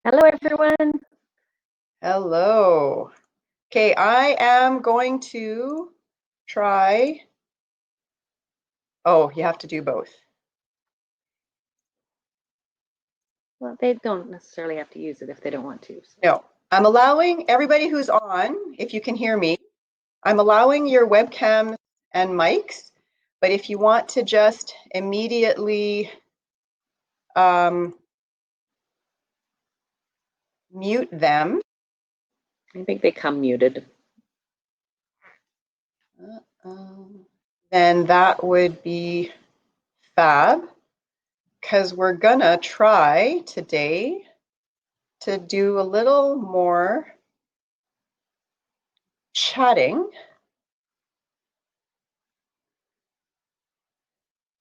Hello, everyone. Hello. Okay, I am going to try. Oh, you have to do both. Well, they don't necessarily have to use it if they don't want to. So. No, I'm allowing everybody who's on, if you can hear me, I'm allowing your webcams and mics, but if you want to just immediately um, mute them, I think they come muted. then that would be fab, because we're gonna try today to do a little more chatting.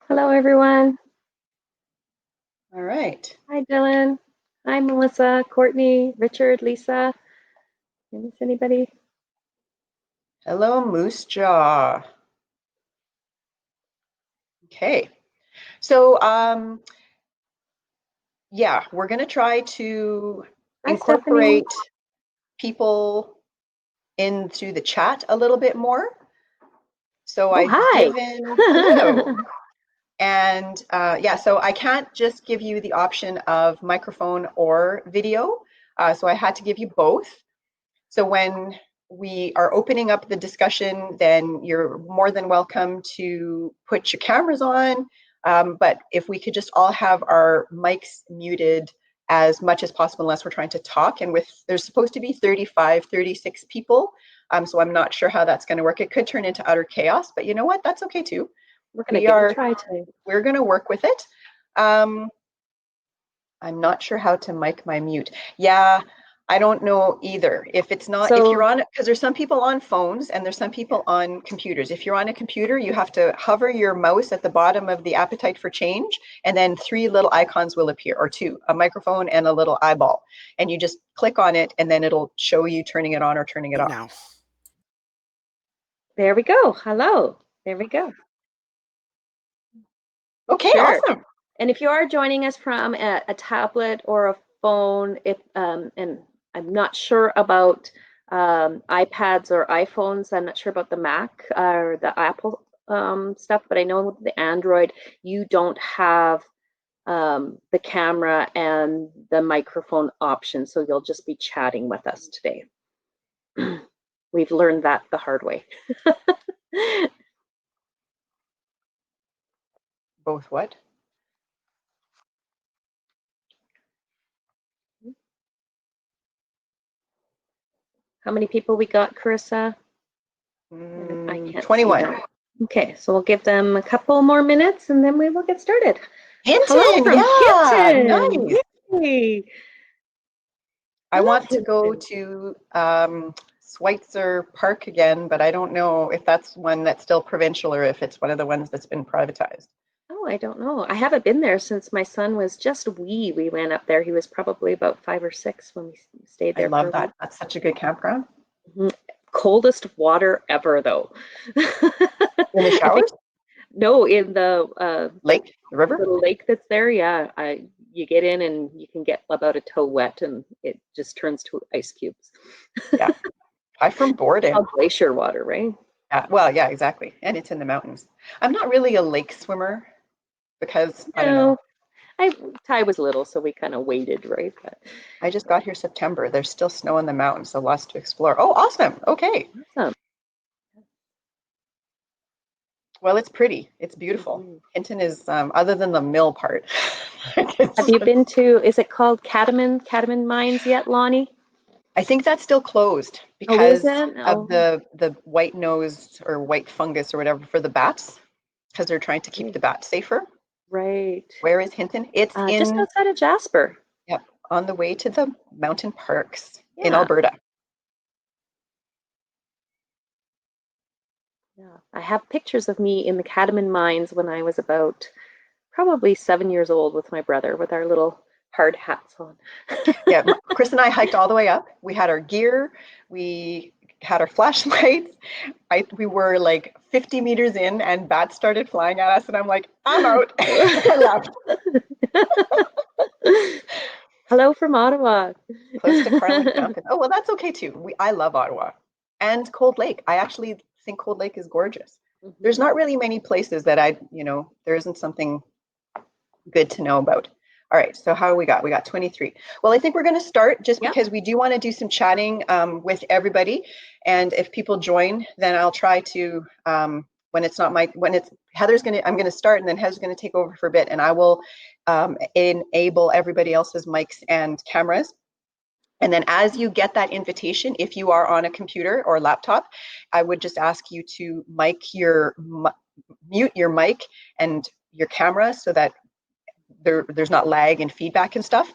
Hello, everyone. All right. Hi, Dylan. Hi, Melissa, Courtney, Richard, Lisa. Did I miss anybody? Hello, Moose Jaw. Okay. So, yeah, we're going to try to Hi, Stephanie. incorporate people into the chat a little bit more. So Oh, I've hi. given, hello. And yeah, so I can't just give you the option of microphone or video. So I had to give you both. So when we are opening up the discussion, then you're more than welcome to put your cameras on. But if we could just all have our mics muted as much as possible, unless we're trying to talk. And there's supposed to be 35, 36 people. So I'm not sure how that's going to work. It could turn into utter chaos, but you know what? That's okay too. We're going to give it a try today. We're going to work with it. I'm not sure how to mic my mute. Yeah, I don't know either. If it's not, if you're on, because there's some people on phones and there's some people on computers. If you're on a computer, you have to hover your mouse at the bottom of the appetite for change, and then three little icons will appear, or two, a microphone and a little eyeball. And you just click on it, and then it'll show you turning it on or turning it off. Now. There we go. Hello. There we go. Okay, sure. Awesome. And if you are joining us from a tablet or a phone, and I'm not sure about iPads or iPhones, I'm not sure about the Mac or the Apple stuff, but I know with the Android, you don't have the camera and the microphone option, so you'll just be chatting with us today. We've learned that the hard way. Both what? How many people we got, Carissa? I can't 21. Okay, so we'll give them a couple more minutes and then we will get started. Hinton, hello from Hinton. Nice. Yay. I want to go to Schweitzer Park again, but I don't know if that's one that's still provincial or if it's one of the ones that's been privatized. Oh, I don't know. I haven't been there since my son was just wee. We went up there. He was probably about 5 or 6 when we stayed there. I love that. That's such a good campground. Coldest water ever, though. In the showers? No, in the lake, the river? Little lake that's there, yeah. You get in and you can get about a toe wet and it just turns to ice cubes. Yeah. I'm from Borden. It's glacier water, right? Well, yeah, exactly. And it's in the mountains. I'm not really a lake swimmer because I don't know. Ty was little, so we kind of waited, right? But I just got here September. There's still snow in the mountains, so lots to explore. Oh, awesome. Okay. Awesome. Well, it's pretty. It's beautiful. Hinton is, other than the mill part. Have you been to, is it called Catamine Mines yet, Lonnie? I think that's still closed because of the white nose or white fungus or whatever for the bats, because they're trying to keep the bats safer. Right. Where is Hinton? It's in just outside of Jasper. Yep, on the way to the mountain parks in Alberta. Yeah, I have pictures of me in the Catamine Mines when I was about probably 7 years old with my brother with our little hard hats on. Yeah, Chris and I hiked all the way up. We had our gear, we had our flashlights. We were like 50 meters in and bats started flying at us and I'm like, I'm out. I left. Hello from Ottawa. Close to Carling Mountain. Oh, well, that's okay too. I love Ottawa and Cold Lake. I actually think Cold Lake is gorgeous. There's Mhm. not really many places that there isn't something good to know about. All right, so how we got? We got 23. Well, I think we're going to start just Yep. because we do want to do some chatting with everybody. And if people join, then I'll try to, when it's Heather's going to, I'm going to start and then Heather's going to take over for a bit and I will enable everybody else's mics and cameras. And then as you get that invitation, if you are on a computer or laptop, I would just ask you to mute your mic and your camera so that there's not lag and feedback and stuff.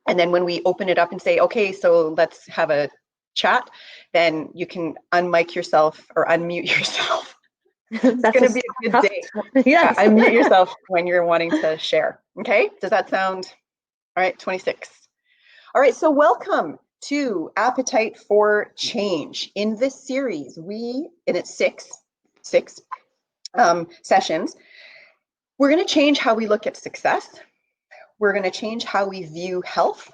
And then when we open it up and say, okay, so let's have a chat, then you can unmic yourself or unmute yourself. It's That's going a to be a good tough day. yes. Unmute yourself when you're wanting to share. Okay, does that sound all right? 26. All right, so welcome to Appetite for Change. In this series, and it's six sessions, we're going to change how we look at success. We're going to change how we view health.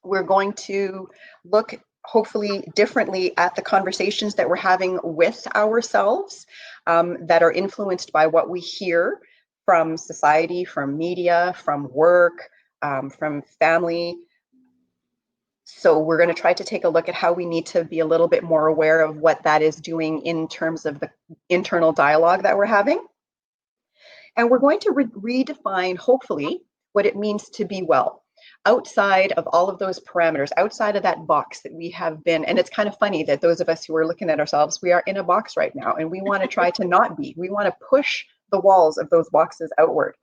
We're going to look hopefully differently at the conversations that we're having with ourselves that are influenced by what we hear from society, from media, from work, from family. So we're going to try to take a look at how we need to be a little bit more aware of what that is doing in terms of the internal dialogue that we're having. And we're going to redefine, hopefully, what it means to be well outside of all of those parameters, outside of that box that we have been. And it's kind of funny that those of us who are looking at ourselves, we are in a box right now and we want to try to not be. We want to push the walls of those boxes outward.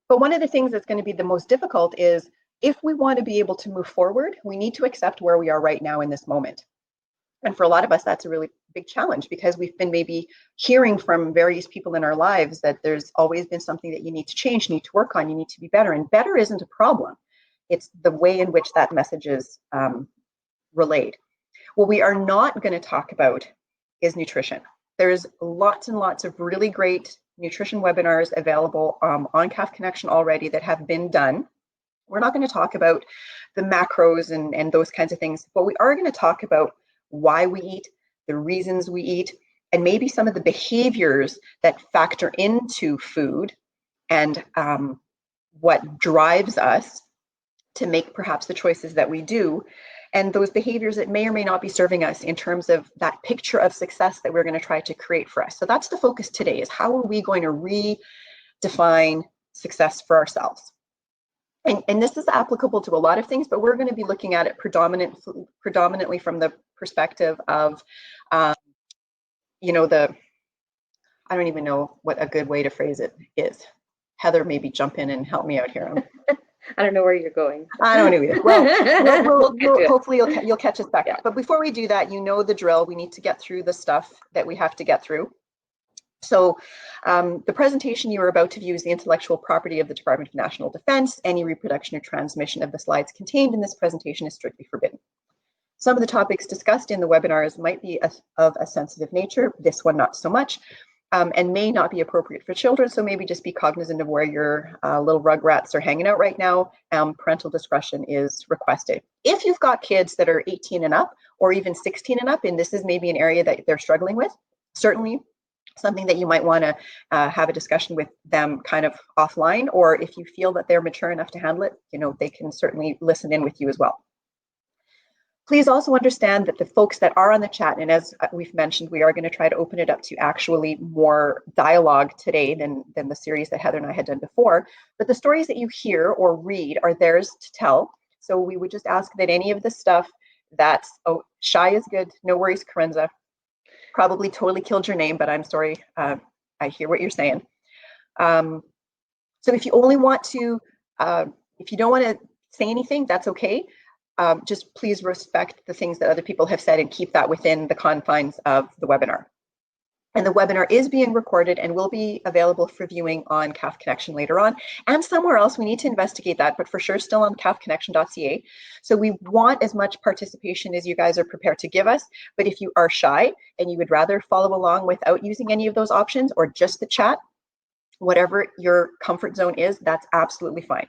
But one of the things that's going to be the most difficult is if we want to be able to move forward, we need to accept where we are right now in this moment. And for a lot of us, that's a really big challenge because we've been maybe hearing from various people in our lives that there's always been something that you need to change, you need to work on, you need to be better. And better isn't a problem. It's the way in which that message is relayed. What we are not going to talk about is nutrition. There's lots and lots of really great nutrition webinars available on Calf Connection already that have been done. We're not going to talk about the macros and those kinds of things, but we are going to talk about why we eat, the reasons we eat, and maybe some of the behaviors that factor into food and what drives us to make perhaps the choices that we do, and those behaviors that may or may not be serving us in terms of that picture of success that we're going to try to create for us. So that's the focus today, is how are we going to redefine success for ourselves? And this is applicable to a lot of things, but we're going to be looking at it predominantly from the perspective of, I don't even know what a good way to phrase it is. Heather, maybe jump in and help me out here. I don't know where you're going. I don't know either. Well, hopefully you'll catch us back up. But before we do that, you know the drill. We need to get through the stuff that we have to get through. So the presentation you are about to view is the intellectual property of the Department of National Defense. Any reproduction or transmission of the slides contained in this presentation is strictly forbidden. Some of the topics discussed in the webinars might be of a sensitive nature, this one not so much, and may not be appropriate for children, so maybe just be cognizant of where your little rugrats are hanging out right now. Parental discretion is requested. If you've got kids that are 18 and up, or even 16 and up, and this is maybe an area that they're struggling with, certainly something that you might want to have a discussion with them kind of offline, or if you feel that they're mature enough to handle it, they can certainly listen in with you as well. Please also understand that the folks that are on the chat, and as we've mentioned, we are going to try to open it up to actually more dialogue today than the series that Heather and I had done before, but the stories that you hear or read are theirs to tell. So we would just ask that any of the stuff that's, shy is good, no worries, Karenza, probably totally killed your name, but I'm sorry, I hear what you're saying. So if you only want to, if you don't want to say anything, that's okay. Just please respect the things that other people have said and keep that within the confines of the webinar. And the webinar is being recorded and will be available for viewing on Calf Connection later on, and somewhere else. We need to investigate that, but for sure still on calfconnection.ca. So we want as much participation as you guys are prepared to give us, but if you are shy and you would rather follow along without using any of those options or just the chat, whatever your comfort zone is, that's absolutely fine.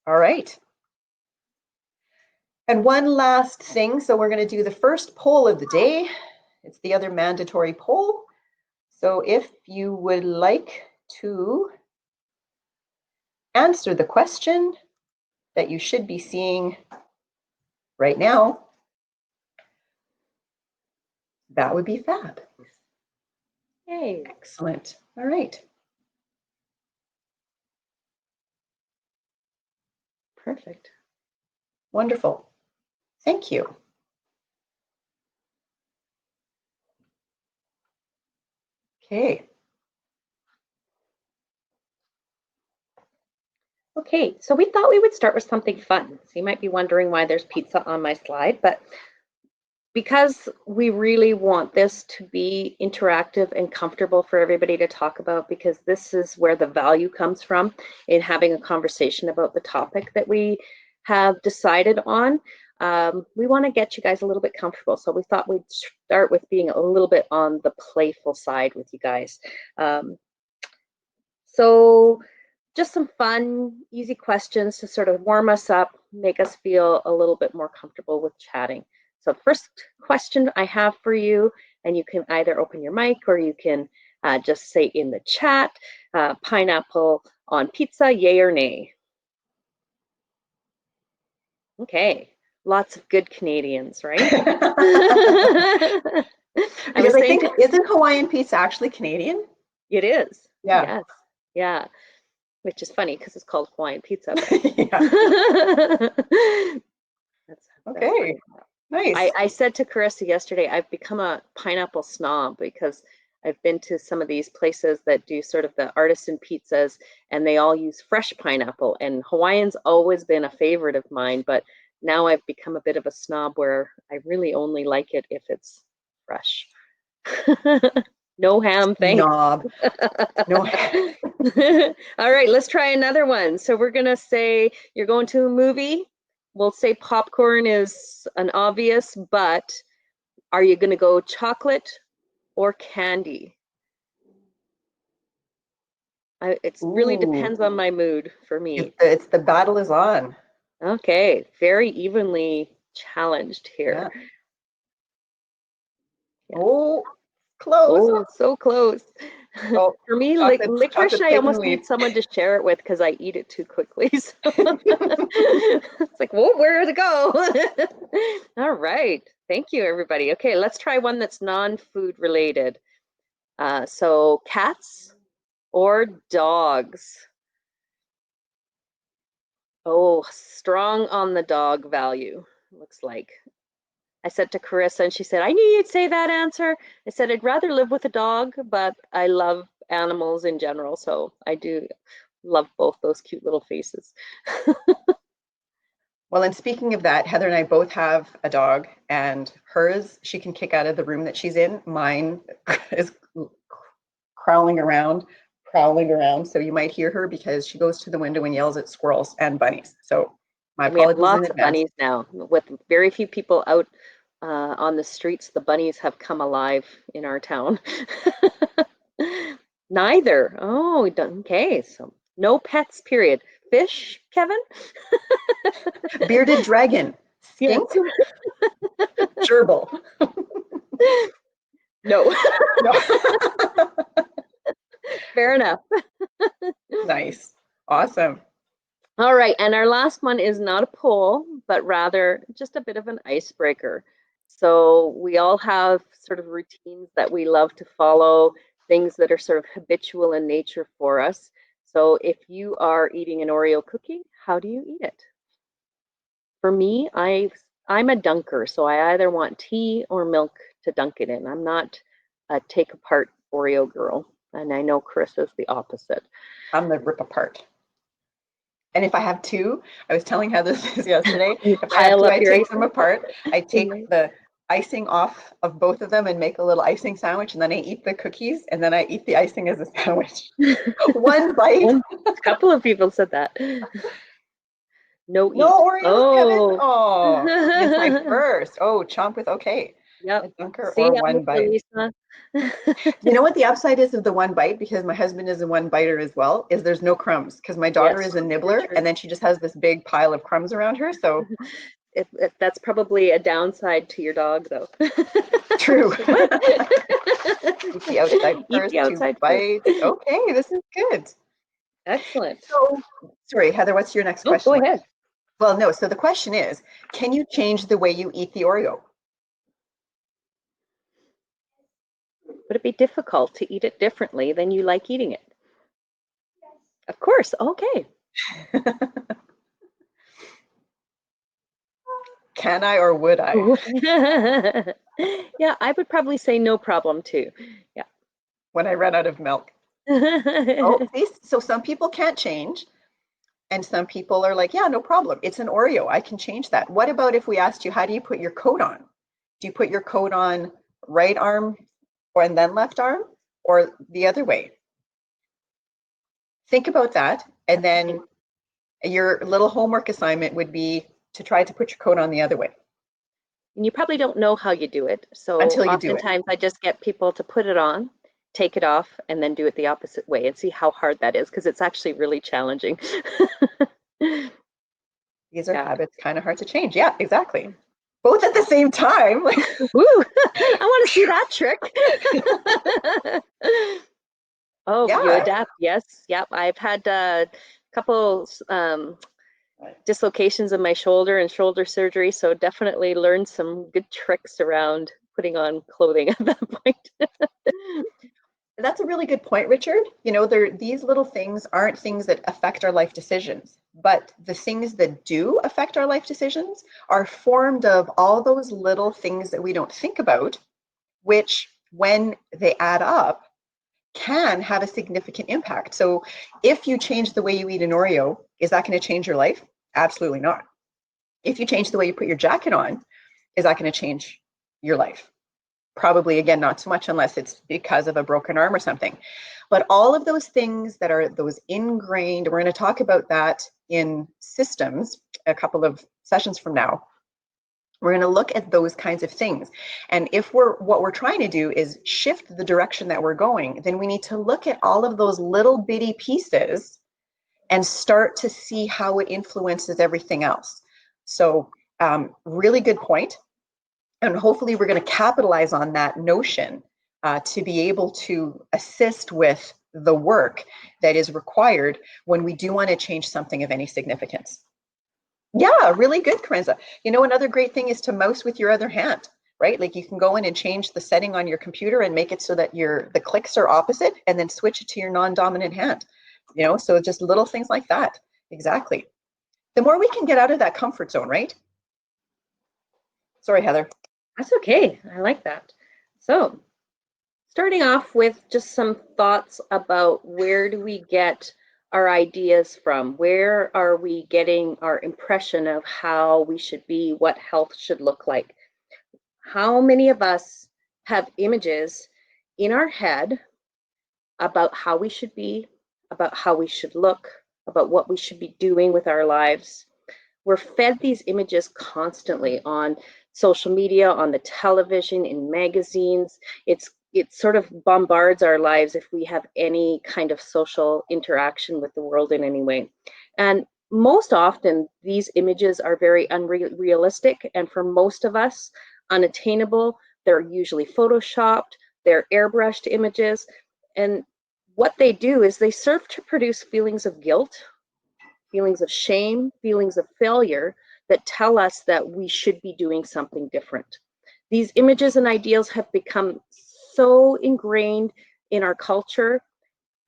All right. And one last thing. So we're going to do the first poll of the day. It's the other mandatory poll. So if you would like to answer the question that you should be seeing right now, that would be fab. Yay. Excellent. All right. Perfect. Wonderful. Thank you. Okay. Okay, so we thought we would start with something fun. So you might be wondering why there's pizza on my slide, but because we really want this to be interactive and comfortable for everybody to talk about, because this is where the value comes from in having a conversation about the topic that we have decided on. We want to get you guys a little bit comfortable. So we thought we'd start with being a little bit on the playful side with you guys. So just some fun, easy questions to sort of warm us up, make us feel a little bit more comfortable with chatting. So the first question I have for you, and you can either open your mic or you can just say in the chat, pineapple on pizza, yay or nay? Okay, lots of good Canadians, right? Because I think, isn't Hawaiian pizza actually Canadian? It is. Yeah. Yes. Yeah. Which is funny because it's called Hawaiian pizza. Yeah. That's okay. Nice. I said to Carissa yesterday, I've become a pineapple snob because I've been to some of these places that do sort of the artisan pizzas and they all use fresh pineapple. And Hawaiian's always been a favorite of mine, but now I've become a bit of a snob where I really only like it if it's fresh. No ham, thanks. Snob. No. All right, let's try another one. So we're gonna say you're going to a movie. We'll say popcorn is an obvious, but are you gonna go chocolate or candy? It really depends on my mood for me. It's the battle is on. Okay, very evenly challenged here. Yeah. Yeah. Oh, close. Oh, so close. Oh, for me, licorice, I almost need someone to share it with because I eat it too quickly. So it's like, whoa, where did it go? All right. Thank you, everybody. Okay, let's try one that's non-food related. So cats or dogs? Oh, strong on the dog value, looks like. I said to Carissa, and she said, I knew you'd say that answer. I said, I'd rather live with a dog, but I love animals in general. So I do love both those cute little faces. Well, and speaking of that, Heather and I both have a dog, and hers, she can kick out of the room that she's in. Mine is prowling around. So you might hear her because she goes to the window and yells at squirrels and bunnies. So my apologies in advance. We have lots of bunnies now. With very few people out on the streets, the bunnies have come alive in our town. Neither. Oh, okay. So no pets, period. Fish, Kevin? Bearded dragon. Skink? Gerbil. No. No. Fair enough. Nice. Awesome. All right. And our last one is not a poll, but rather just a bit of an icebreaker. So we all have sort of routines that we love to follow, things that are sort of habitual in nature for us. So if you are eating an Oreo cookie, how do you eat it? For me, I'm a dunker, so I either want tea or milk to dunk it in. I'm not a take apart Oreo girl, and I know Chris is the opposite. I'm the rip apart. And if I have two, I was telling Heather this yesterday, if I have two, I take them apart. I take the icing off of both of them and make a little icing sandwich, and then I eat the cookies, and then I eat the icing as a sandwich. One bite. A couple of people said that. No Oreos, Kevin. Oh, it's my first. Oh, chomp with okay. Yep. A dunker See, or I'm one with you, bite. Lisa. You know what the upside is of the one bite, because my husband is a one biter as well, is there's no crumbs, because my daughter Yes, is a very nibbler true. and then she just has this big pile of crumbs around her. So That's probably a downside to your dog, though. true. Like, what? Eat the outside Eat first, the two outside first. bites. Okay, this is good. Excellent. So, sorry, Heather, what's your next Oh, go question? ahead. Well, no, so the question is, can you change the way you eat the Oreo? Would it be difficult to eat it differently than you like eating it? Of course. Okay. Can I or would I? Yeah, I would probably say no problem too. Yeah. When I run out of milk. Oh, see, so some people can't change, and some people are like, yeah, no problem. It's an Oreo. I can change that. What about if we asked you, how do you put your coat on? Do you put your coat on right arm or and then left arm, or the other way? Think about that. And then your little homework assignment would be to try to put your coat on the other way And you probably don't know how you do it. So until you do it. oftentimes I just get people to put it on, take it off, and then do it the opposite way and see how hard that is, because it's actually really challenging. These are Yeah. habits kind of hard to change. Yeah, exactly. Both at the same time. Woo! I want to see that trick. Oh, you Yeah. adapt. Yes. Yep. I've had a couple dislocations in my shoulder and shoulder surgery, so definitely learned some good tricks around putting on clothing at that point. That's a really good point, Richard. You know, these little things aren't things that affect our life decisions, but the things that do affect our life decisions are formed of all those little things that we don't think about, which when they add up can have a significant impact. So if you change the way you eat an Oreo, is that going to change your life? Absolutely not. If you change the way you put your jacket on, is that going to change your life? Probably, again, not so much unless it's because of a broken arm or something. But all of those things that are those ingrained, we're going to talk about that in systems a couple of sessions from now. We're going to look at those kinds of things. And if what we're trying to do is shift the direction that we're going, then we need to look at all of those little bitty pieces and start to see how it influences everything else. So really good point. And hopefully we're going to capitalize on that notion to be able to assist with the work that is required when we do want to change something of any significance. Yeah, really good, Karenza. You know, another great thing is to mouse with your other hand, right? Like you can go in and change the setting on your computer and make it so that the clicks are opposite, and then switch it to your non-dominant hand. You know, so just little things like that. Exactly. The more we can get out of that comfort zone, right? Sorry, Heather. That's okay. I like that. So, starting off with just some thoughts about where do we get our ideas from? Where are we getting our impression of how we should be, what health should look like? How many of us have images in our head about how we should be, about how we should look, about what we should be doing with our lives? We're fed these images constantly on social media, on the television, in magazines. It sort of bombards our lives if we have any kind of social interaction with the world in any way. And most often, these images are very unrealistic, and for most of us, unattainable. They're usually photoshopped, they're airbrushed images. And what they do is they serve to produce feelings of guilt, feelings of shame, feelings of failure that tell us that we should be doing something different. These images and ideals have become so ingrained in our culture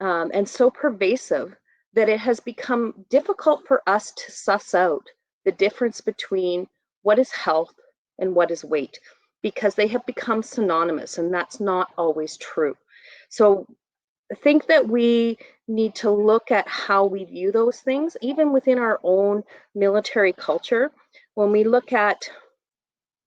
and so pervasive that it has become difficult for us to suss out the difference between what is health and what is weight, because they have become synonymous, and that's not always true. So I think that we need to look at how we view those things, even within our own military culture. When we look at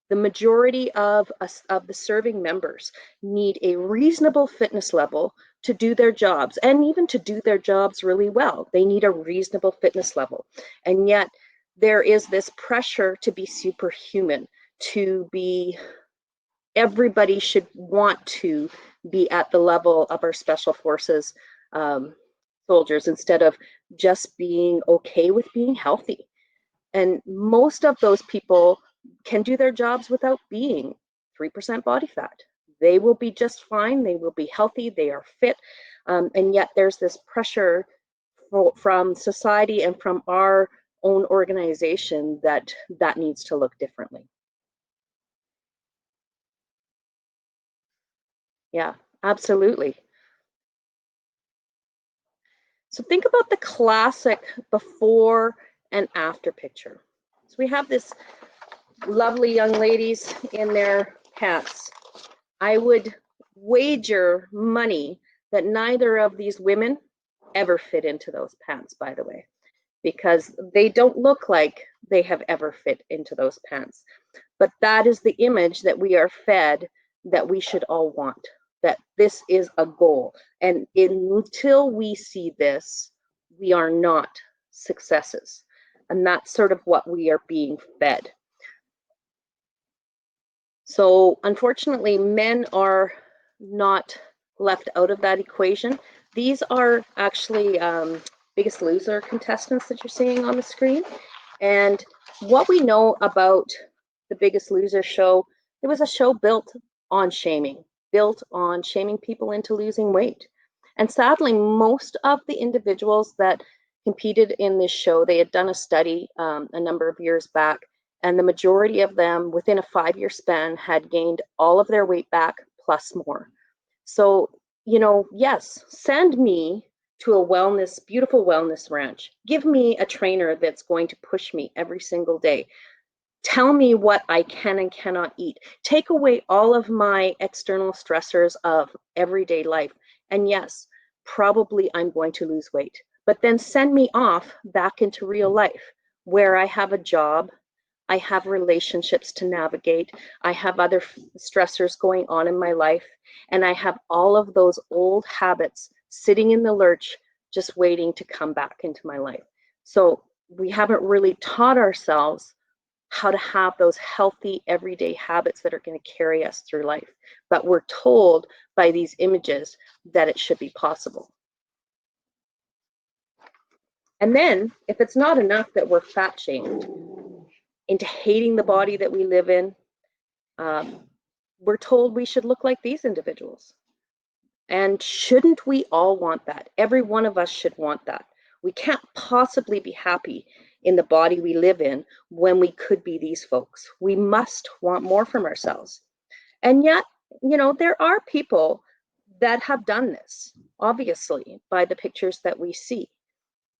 the majority of us, of the serving members, need a reasonable fitness level to do their jobs, and even to do their jobs really well. They need a reasonable fitness level. And yet there is this pressure to be superhuman, to be everybody should want to be at the level of our special forces soldiers instead of just being okay with being healthy. And most of those people can do their jobs without being 3% body fat. They will be just fine. They will be healthy. They are fit. And yet there's this pressure from society and from our own organization that needs to look differently. Yeah, absolutely. So think about the classic before and after picture. So we have this lovely young ladies in their pants. I would wager money that neither of these women ever fit into those pants, by the way, because they don't look like they have ever fit into those pants. But that is the image that we are fed that we should all want, that this is a goal. And until we see this, we are not successes. And that's sort of what we are being fed. So unfortunately, men are not left out of that equation. These are actually Biggest Loser contestants that you're seeing on the screen. And what we know about the Biggest Loser show, it was a show built on shaming people into losing weight. And sadly, most of the individuals that competed in this show, they had done a study a number of years back, and the majority of them within a 5-year span had gained all of their weight back plus more. So, you know, yes, send me to a beautiful wellness ranch. Give me a trainer that's going to push me every single day. Tell me what I can and cannot eat. Take away all of my external stressors of everyday life. And yes, probably I'm going to lose weight. But then send me off back into real life where I have a job, I have relationships to navigate, I have other stressors going on in my life, and I have all of those old habits sitting in the lurch just waiting to come back into my life. So we haven't really taught ourselves how to have those healthy everyday habits that are going to carry us through life. But we're told by these images that it should be possible. And then, if it's not enough that we're fat shamed into hating the body that we live in, we're told we should look like these individuals. And shouldn't we all want that? Every one of us should want that. We can't possibly be happy in the body we live in when we could be these folks. We must want more from ourselves. And yet, you know, there are people that have done this, obviously, by the pictures that we see.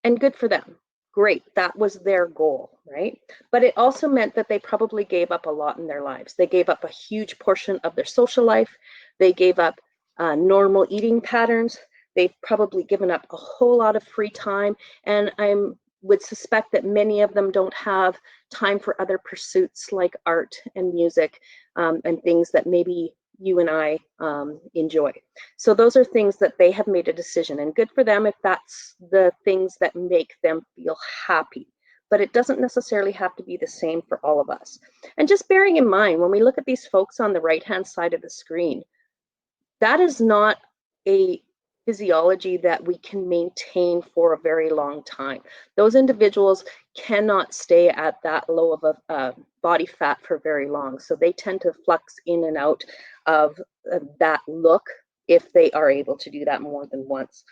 And good for them. Great, that was their goal, right? But it also meant that they probably gave up a lot in their lives. They gave up a huge portion of their social life. They gave up normal eating patterns. They've probably given up a whole lot of free time. And I would suspect that many of them don't have time for other pursuits like art and music and things that maybe you and I enjoy. So those are things that they have made a decision, and good for them if that's the things that make them feel happy. But it doesn't necessarily have to be the same for all of us. And just bearing in mind, when we look at these folks on the right-hand side of the screen, that is not a physiology that we can maintain for a very long time. Those individuals cannot stay at that low of a body fat for very long. So they tend to flux in and out of that look if they are able to do that more than once.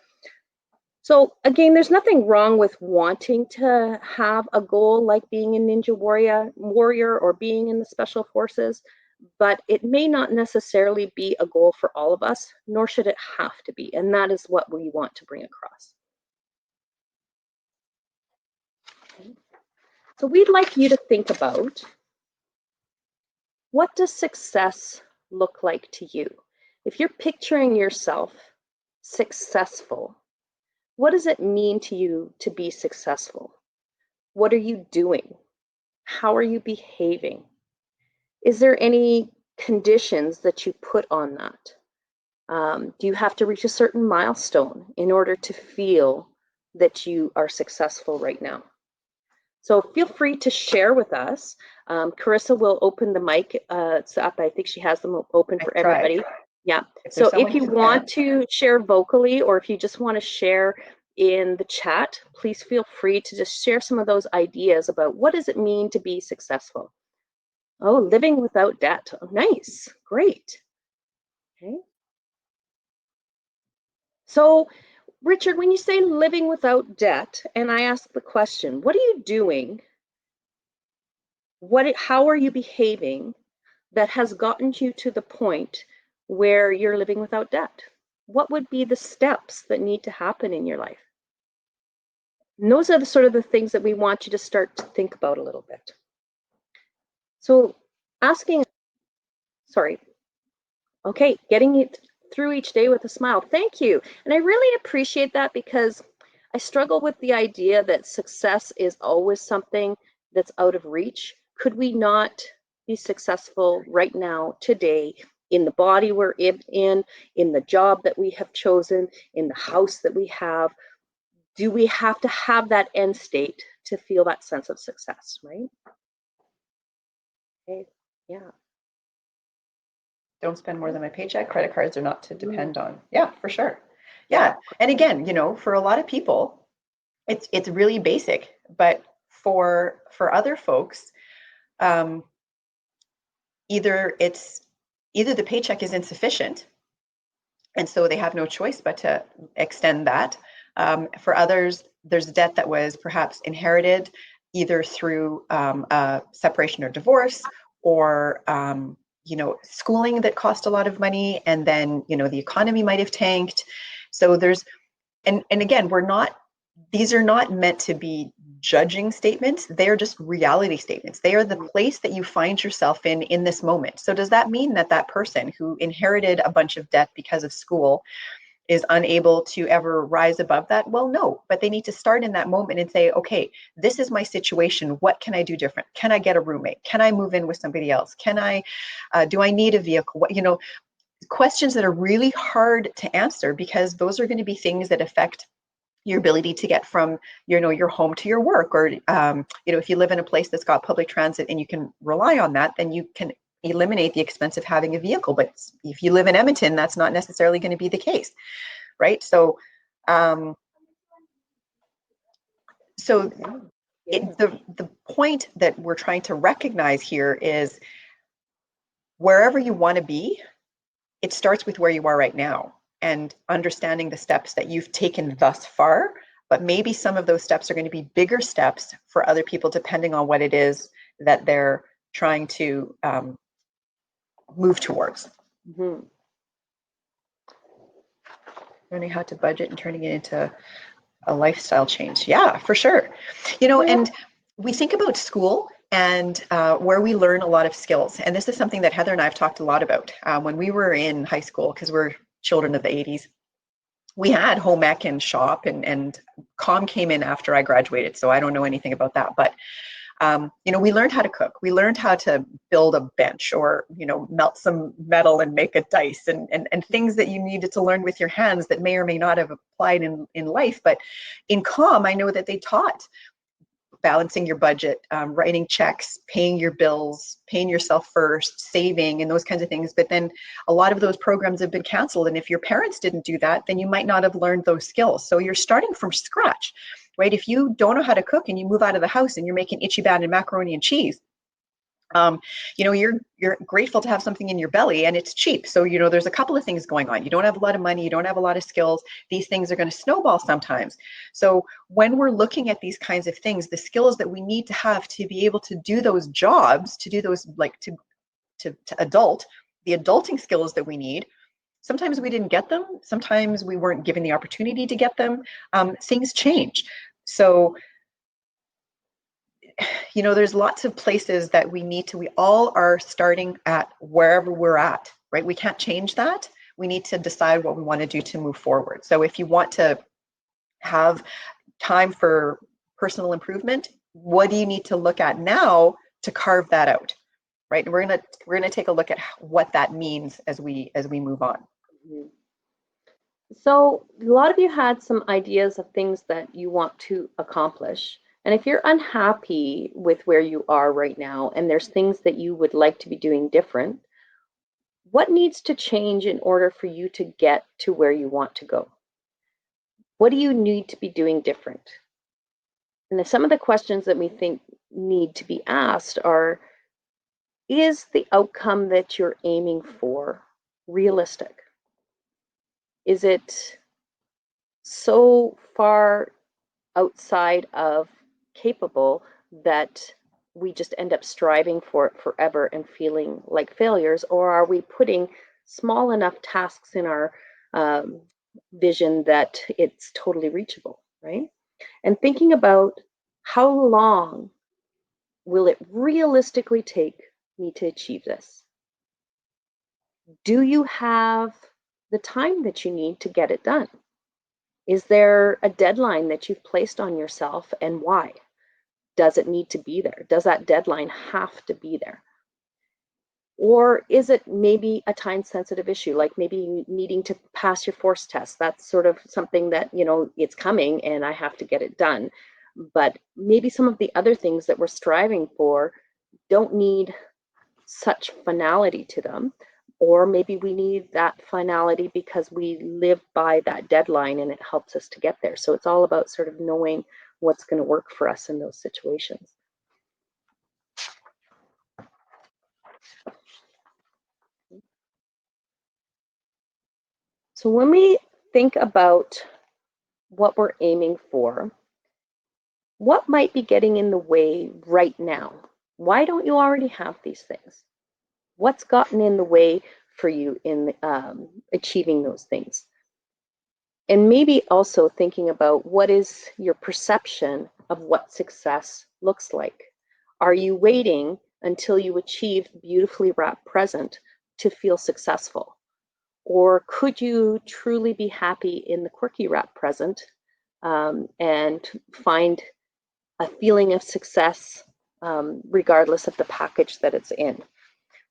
So again, there's nothing wrong with wanting to have a goal like being a ninja warrior or being in the special forces, but it may not necessarily be a goal for all of us, nor should it have to be. And that is what we want to bring across. So we'd like you to think about, what does success look like to you? If you're picturing yourself successful, what does it mean to you to be successful? What are you doing? How are you behaving? Is there any conditions that you put on that? Do you have to reach a certain milestone in order to feel that you are successful right now? So feel free to share with us. Carissa will open the mic up. I think she has them open for everybody. Yeah. So if you want to share vocally, or if you just want to share in the chat, please feel free to just share some of those ideas about what does it mean to be successful. Oh, living without debt. Oh, nice. Great. Okay. So, Richard, when you say living without debt, and I ask the question, what are you doing? How are you behaving that has gotten you to the point where you're living without debt? What would be the steps that need to happen in your life? And those are the sort of the things that we want you to start to think about a little bit. So getting it through each day with a smile. Thank you. And I really appreciate that, because I struggle with the idea that success is always something that's out of reach. Could we not be successful right now, today, in the body we're in the job that we have chosen, in the house that we have? Do we have to have that end state to feel that sense of success, right? Okay, yeah. Don't spend more than my paycheck. Credit cards are not to depend on. Yeah, for sure. Yeah. And again, you know, for a lot of people, it's really basic, but for other folks, either the paycheck is insufficient, and so they have no choice but to extend that. For others, there's debt that was perhaps inherited either through a separation or divorce, or you know, schooling that cost a lot of money, and then, you know, the economy might have tanked. So there's, and again, these are not meant to be judging statements. They are just reality statements. They are the place that you find yourself in this moment. So does that mean that that person who inherited a bunch of debt because of school is unable to ever rise above that? Well, no, but they need to start in that moment and say, okay, this is my situation. What can I do different? Can I get a roommate? Can I move in with somebody else? Do I need a vehicle? You know, questions that are really hard to answer, because those are going to be things that affect your ability to get from, you know, your home to your work, or you know, if you live in a place that's got public transit and you can rely on that, then you can eliminate the expense of having a vehicle. But if you live in Edmonton, that's not necessarily going to be the case, right? So the point that we're trying to recognize here is, wherever you want to be, it starts with where you are right now, and understanding the steps that you've taken thus far. But maybe some of those steps are going to be bigger steps for other people, depending on what it is that they're trying to move towards. Mm-hmm. Learning how to budget and turning it into a lifestyle change. Yeah, for sure. You know, and we think about school and where we learn a lot of skills. And this is something that Heather and I have talked a lot about. When we were in high school, because we're children of the 80s, we had home ec and shop, and comm came in after I graduated, so I don't know anything about that. But you know, we learned how to cook. We learned how to build a bench, or, you know, melt some metal and make a dice, and things that you needed to learn with your hands that may or may not have applied in life. But in comm, I know that they taught balancing your budget, writing checks, paying your bills, paying yourself first, saving, and those kinds of things. But then a lot of those programs have been canceled. And if your parents didn't do that, then you might not have learned those skills. So you're starting from scratch, right? If you don't know how to cook and you move out of the house and you're making Ichiban and macaroni and cheese, you know, you're grateful to have something in your belly, and it's cheap. So, you know, there's a couple of things going on. You don't have a lot of money, you don't have a lot of skills. These things are going to snowball sometimes. So when we're looking at these kinds of things, the skills that we need to have to be able to do those jobs, to do those, like to adult, the adulting skills that we need, sometimes we didn't get them. Sometimes we weren't given the opportunity to get them. Things change. So, you know, there's lots of places that we all are starting at wherever we're at, right? We can't change that. We need to decide what we want to do to move forward. So if you want to have time for personal improvement, what do you need to look at now to carve that out, right? And we're gonna take a look at what that means as we move on. So a lot of you had some ideas of things that you want to accomplish. And if you're unhappy with where you are right now and there's things that you would like to be doing different, what needs to change in order for you to get to where you want to go? What do you need to be doing different? And some of the questions that we think need to be asked are, is the outcome that you're aiming for realistic? Is it so far outside of capable that we just end up striving for it forever and feeling like failures? Or are we putting small enough tasks in our um, vision that it's totally reachable, right? And thinking about how long will it realistically take me to achieve this? Do you have the time that you need to get it done? Is there a deadline that you've placed on yourself, and why? Does it need to be there? Does that deadline have to be there? Or is it maybe a time sensitive issue, like maybe needing to pass your force test? That's sort of something that, it's coming and I have to get it done. But maybe some of the other things that we're striving for don't need such finality to them. Or maybe we need that finality because we live by that deadline and it helps us to get there. So it's all about sort of knowing what's going to work for us in those situations. So when we think about what we're aiming for, what might be getting in the way right now? Why don't you already have these things? What's gotten in the way for you in achieving those things? And maybe also thinking about what is your perception of what success looks like. Are you waiting until you achieve the beautifully wrapped present to feel successful? Or could you truly be happy in the quirky wrapped present and find a feeling of success regardless of the package that it's in?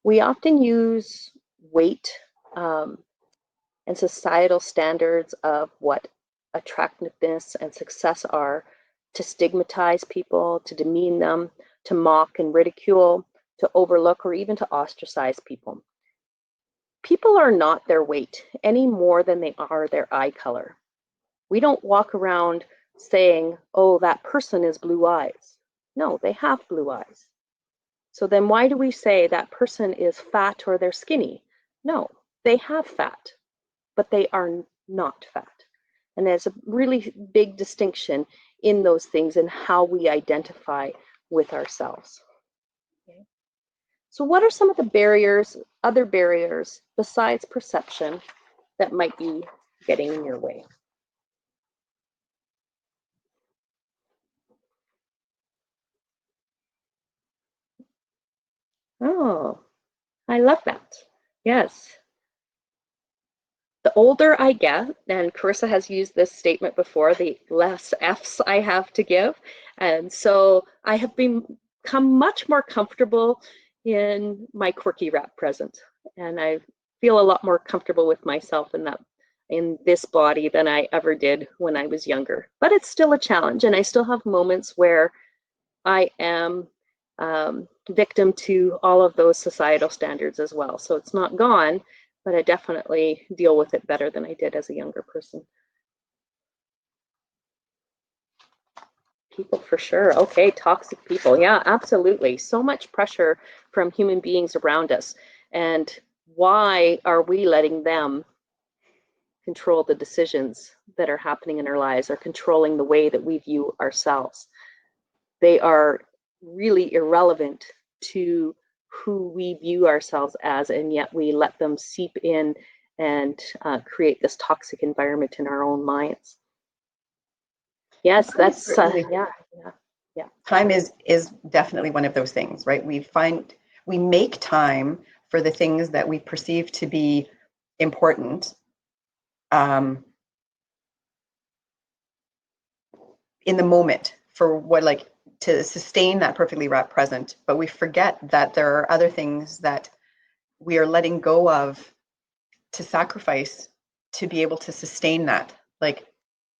We often use weight and societal standards of what attractiveness and success are to stigmatize people, to demean them, to mock and ridicule, to overlook, or even to ostracize people. People are not their weight any more than they are their eye color. We don't walk around saying, oh, that person is blue eyes. No, they have blue eyes. So then why do we say that person is fat or they're skinny? No, they have fat, but they are not fat. And there's a really big distinction in those things and how we identify with ourselves. Okay. So what are some of the barriers, other barriers besides perception that might be getting in your way? Oh, I love that. Yes. The older I get, and Carissa has used this statement before, the less F's I have to give. And so I have become much more comfortable in my quirky wrap present. And I feel a lot more comfortable with myself in this body than I ever did when I was younger. But it's still a challenge, and I still have moments where I am victim to all of those societal standards as well. So it's not gone, but I definitely deal with it better than I did as a younger person. People for sure. Okay, toxic people. Yeah, absolutely. So much pressure from human beings around us. And why are we letting them control the decisions that are happening in our lives or controlling the way that we view ourselves? They are really irrelevant to who we view ourselves as, and yet we let them seep in and create this toxic environment in our own minds. Yes, that's yeah. Time is definitely one of those things, right? We make time for the things that we perceive to be important in the moment for what, like, to sustain that perfectly wrapped present, but we forget that there are other things that we are letting go of to sacrifice to be able to sustain that. Like,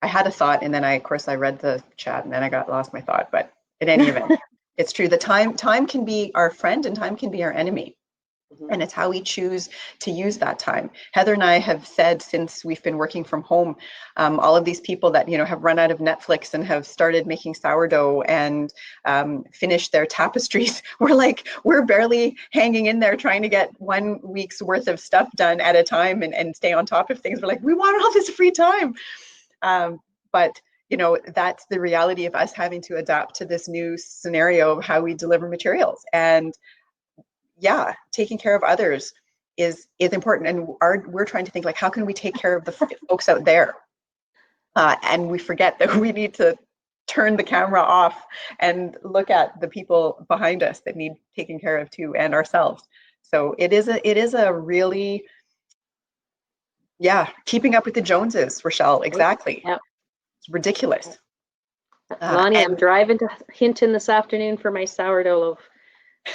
I had a thought, and then of course I read the chat, and then I got lost my thought. But in any event, it's true. Time can be our friend, and time can be our enemy. And it's how we choose to use that time. Heather and I have said since we've been working from home, all of these people that have run out of Netflix and have started making sourdough and finished their tapestries, we're barely hanging in there trying to get 1 week's worth of stuff done at a time and stay on top of things. We're like, we want all this free time. But that's the reality of us having to adapt to this new scenario of how we deliver materials. And yeah, taking care of others is important. And we're trying to think, like, how can we take care of the folks out there? And we forget that we need to turn the camera off and look at the people behind us that need taken care of too, and ourselves. So it is a really, yeah, keeping up with the Joneses, Rochelle, exactly. Yep. It's ridiculous. Lonnie, I'm driving to Hinton this afternoon for my sourdough loaf.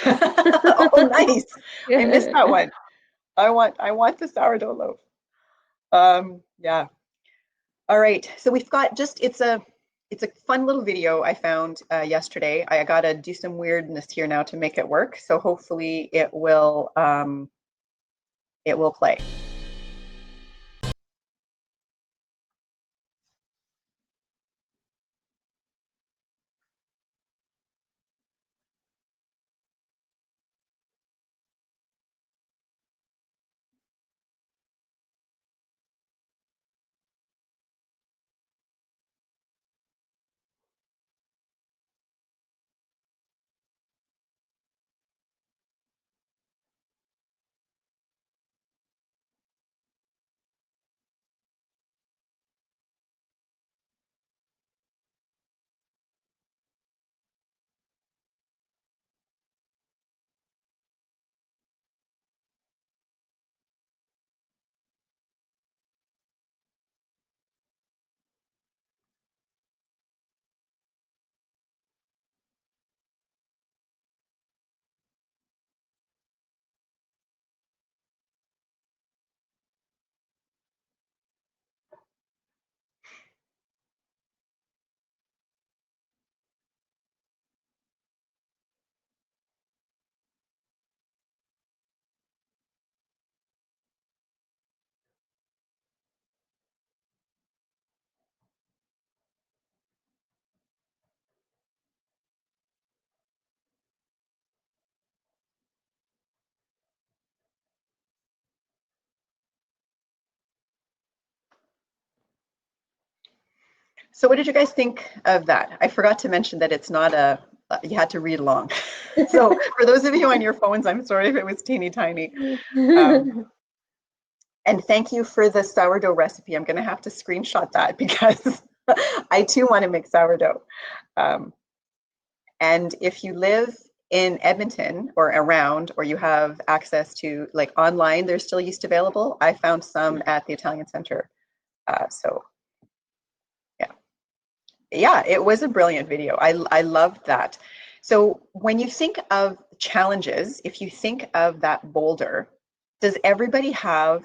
Oh, nice. I missed that one. I want the sourdough loaf. Yeah. All right. So we've got it's a fun little video I found yesterday. I got to do some weirdness here now to make it work. So hopefully it will play. So what did you guys think of that? I forgot to mention that it's not you had to read along. So for those of you on your phones, I'm sorry if it was teeny tiny. And thank you for the sourdough recipe. I'm going to have to screenshot that because I too want to make sourdough. And if you live in Edmonton or around, or you have access to online, there's still yeast available. I found some at the Italian Center. So yeah, it was a brilliant video. I loved that. So when you think of challenges, if you think of that boulder, does everybody have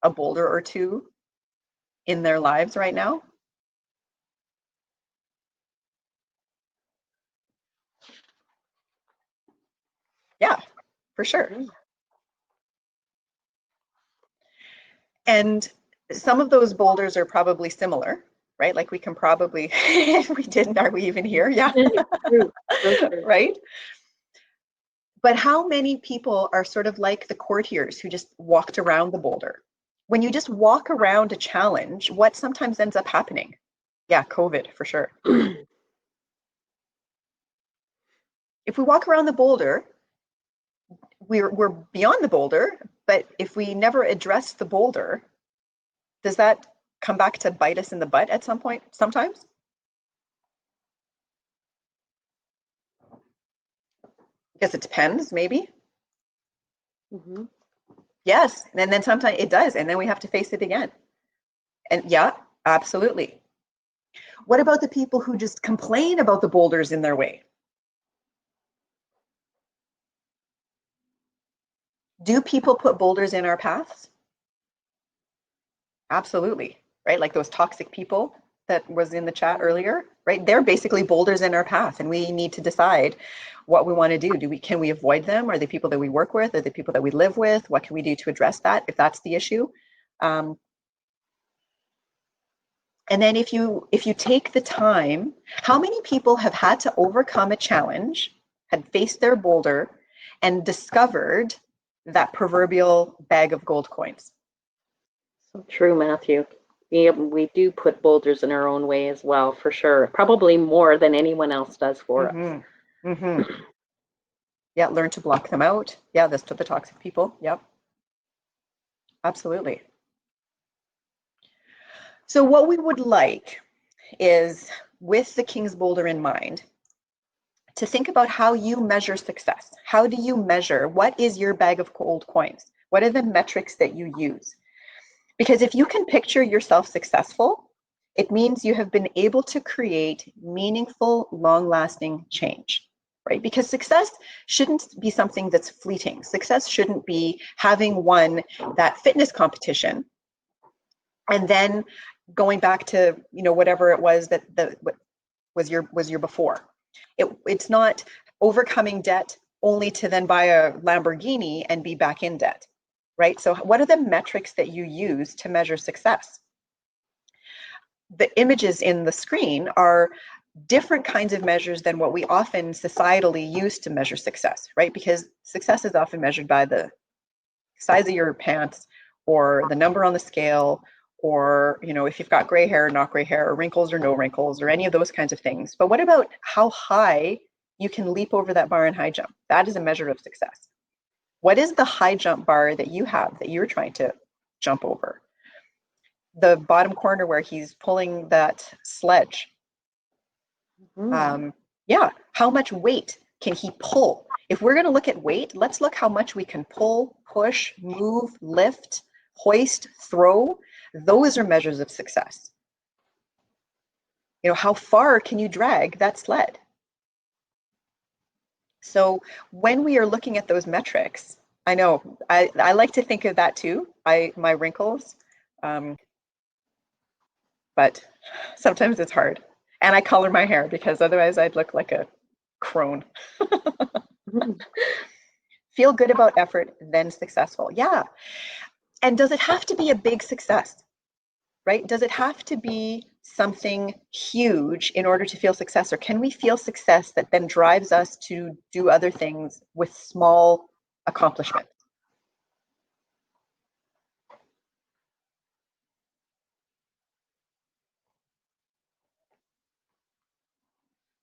a boulder or two in their lives right now? Yeah, for sure. And some of those boulders are probably similar, right? Like we can probably, if we didn't, are we even here? Yeah. True. Right? But how many people are sort of like the courtiers who just walked around the boulder? When you just walk around a challenge, what sometimes ends up happening? Yeah, COVID for sure. If we walk around the boulder, we're beyond the boulder, but if we never address the boulder, does that come back to bite us in the butt at some point sometimes? I guess it depends, maybe. Mm-hmm. Yes, and then sometimes it does, and then we have to face it again. And yeah, absolutely. What about the people who just complain about the boulders in their way? Do people put boulders in our paths? Absolutely, right? Like those toxic people that was in the chat earlier, right? They're basically boulders in our path, and we need to decide what we want to do. Can we avoid them? Are they people that we work with? Are they people that we live with? What can we do to address that if that's the issue? And then if you take the time, how many people have had to overcome a challenge, had faced their boulder, and discovered that proverbial bag of gold coins? So true, Matthew. Yeah, we do put boulders in our own way as well, for sure. Probably more than anyone else does for us. Yeah, learn to block them out. Yeah, that's to the toxic people. Yep. Absolutely. So what we would like is, with the King's Boulder in mind, to think about how you measure success. How do you measure? What is your bag of gold coins? What are the metrics that you use? Because if you can picture yourself successful, it means you have been able to create meaningful, long-lasting change, right? Because success shouldn't be something that's fleeting. Success shouldn't be having won that fitness competition and then going back to, whatever it was that was your before. It's not overcoming debt only to then buy a Lamborghini and be back in debt, right? So what are the metrics that you use to measure success? The images in the screen are different kinds of measures than what we often societally use to measure success, right? Because success is often measured by the size of your pants, or the number on the scale, or if you've got gray hair or not gray hair, or wrinkles or no wrinkles, or any of those kinds of things. But what about how high you can leap over that bar in high jump? That is a measure of success. What is the high jump bar that you have that you're trying to jump over? The bottom corner where he's pulling that sledge. Yeah, how much weight can he pull? If we're going to look at weight, let's look how much we can pull, push, move, lift, hoist, throw. Those are measures of success. How far can you drag that sled? So when we are looking at those metrics, I know I like to think of that too, my wrinkles, but sometimes it's hard. And I color my hair because otherwise I'd look like a crone. Feel good about effort, then successful. Yeah. And does it have to be a big success, right? Does it have to be something huge in order to feel success? Or can we feel success that then drives us to do other things with small accomplishments?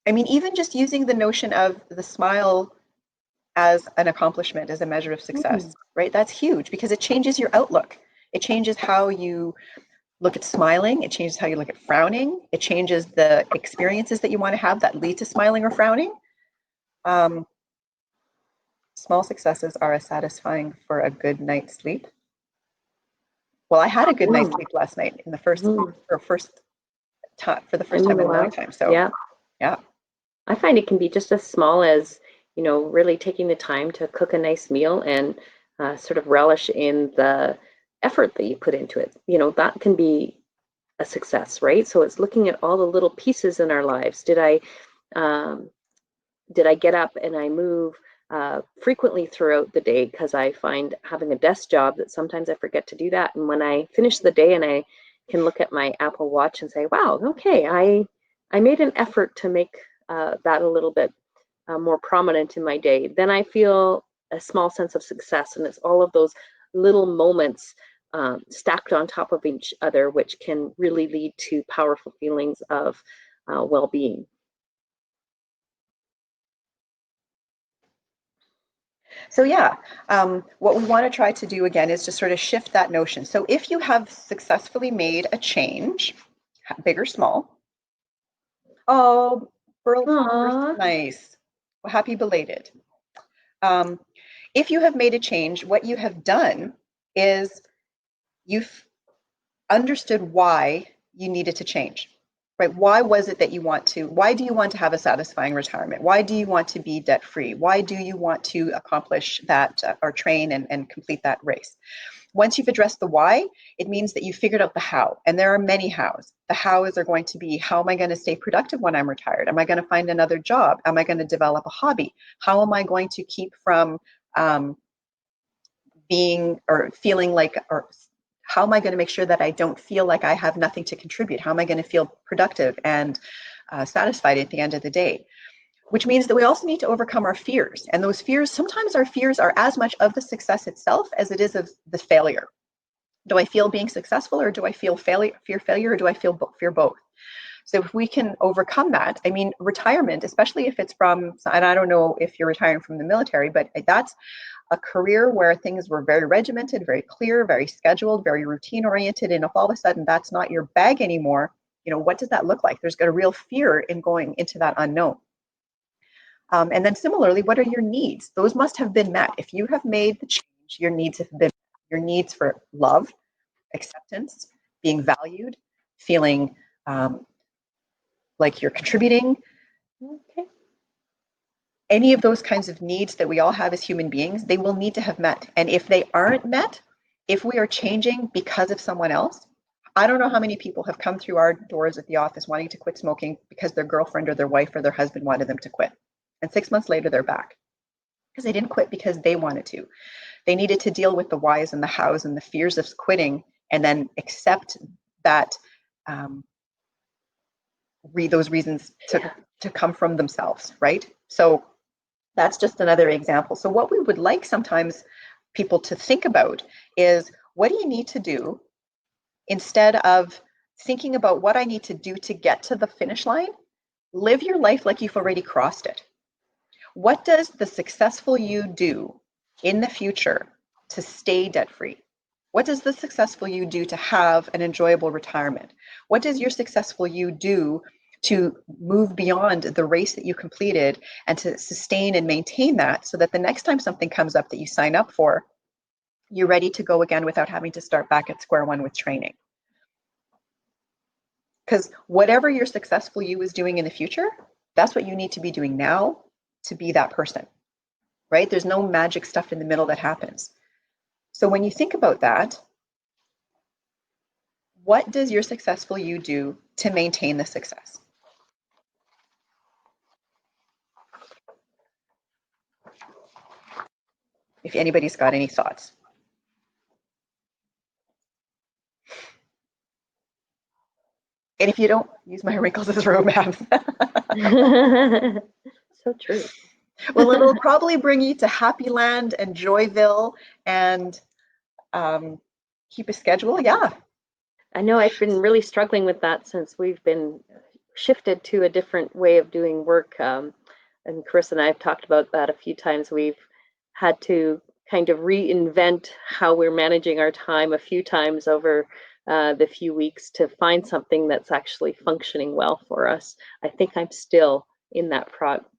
I mean, even just using the notion of the smile as an accomplishment, as a measure of success, right? That's huge because it changes your outlook. It changes how you look at smiling. It changes how you look at frowning. It changes the experiences that you want to have that lead to smiling or frowning. Small successes are as satisfying for a good night's sleep. Well, I had a good night's sleep last night in the first time in a long time. So yeah. I find it can be just as small as, really taking the time to cook a nice meal and sort of relish in the effort that you put into it. That can be a success, right? So it's looking at all the little pieces in our lives. Did I get up and I move frequently throughout the day? Because I find having a desk job that sometimes I forget to do that. And when I finish the day and I can look at my Apple Watch and say, wow, okay, I made an effort to make that a little bit more prominent in my day, then I feel a small sense of success. And it's all of those little moments stacked on top of each other, which can really lead to powerful feelings of well-being. So yeah, what we want to try to do again is to sort of shift that notion. So if you have successfully made a change, big or small. Oh, first, nice. Well, happy belated. If you have made a change, what you have done is you've understood why you needed to change, right? Why was it that why do you want to have a satisfying retirement? Why do you want to be debt free? Why do you want to accomplish that or train and complete that race? once you've addressed the why, it means that you've figured out the how. And there are many hows. The hows are going to be, how am I going to stay productive when I'm retired? Am I going to find another job? Am I going to develop a hobby? How am I going to keep from being or feeling like, or how am I going to make sure that I don't feel like I have nothing to contribute? How am I going to feel productive and satisfied at the end of the day? Which means that we also need to overcome our fears. And those fears, sometimes our fears are as much of the success itself as it is of the failure. Do I feel being successful, or do I feel fear failure, or do I fear both? So if we can overcome that, I mean, retirement, especially if it's from, and I don't know if you're retiring from the military, but that's a career where things were very regimented, very clear, very scheduled, very routine oriented. And if all of a sudden that's not your bag anymore, what does that look like? There's got a real fear in going into that unknown. And then similarly, what are your needs? Those must have been met. If you have made the change, your needs have been met. Your needs for love, acceptance, being valued, feeling like you're contributing. Okay. Any of those kinds of needs that we all have as human beings, they will need to have met. And if they aren't met, if we are changing because of someone else, I don't know how many people have come through our doors at the office wanting to quit smoking because their girlfriend or their wife or their husband wanted them to quit. And 6 months later, they're back because they didn't quit because they wanted to. They needed to deal with the whys and the hows and the fears of quitting, and then accept that those reasons to come from themselves, right? So that's just another example. So what we would like sometimes people to think about is, what do you need to do instead of thinking about what I need to do to get to the finish line? Live your life like you've already crossed it. What does the successful you do in the future to stay debt-free? What does the successful you do to have an enjoyable retirement? What does your successful you do to move beyond the race that you completed and to sustain and maintain that, so that the next time something comes up that you sign up for, you're ready to go again without having to start back at square one with training? Because whatever your successful you is doing in the future, that's what you need to be doing now to be that person, right? There's no magic stuff in the middle that happens. So when you think about that, what does your successful you do to maintain the success? If anybody's got any thoughts. And if you don't, use my wrinkles as roadmaps. So true. Well, it'll probably bring you to Happy Land and Joyville and keep a schedule. Yeah. I know I've been really struggling with that since we've been shifted to a different way of doing work. And Chris and I have talked about that a few times. We've had to kind of reinvent how we're managing our time a few times over the few weeks to find something that's actually functioning well for us. I think I'm still in that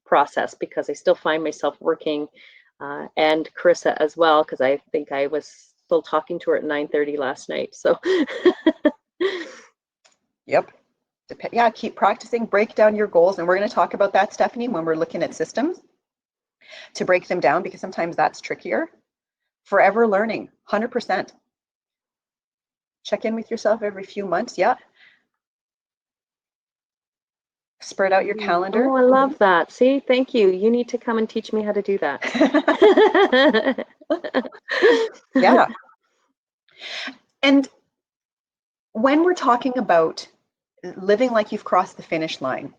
process because I still find myself working, and Carissa as well, because I think I was still talking to her at 9:30 last night. So Yep. Yeah, keep practicing, break down your goals. And we're going to talk about that, Stephanie, when we're looking at systems, to break them down, because sometimes that's trickier. Forever learning, 100%. Check in with yourself every few months. Yeah. Spread out your calendar. Oh, I love that. See, thank you. You need to come and teach me how to do that. Yeah. And when we're talking about living like you've crossed the finish line,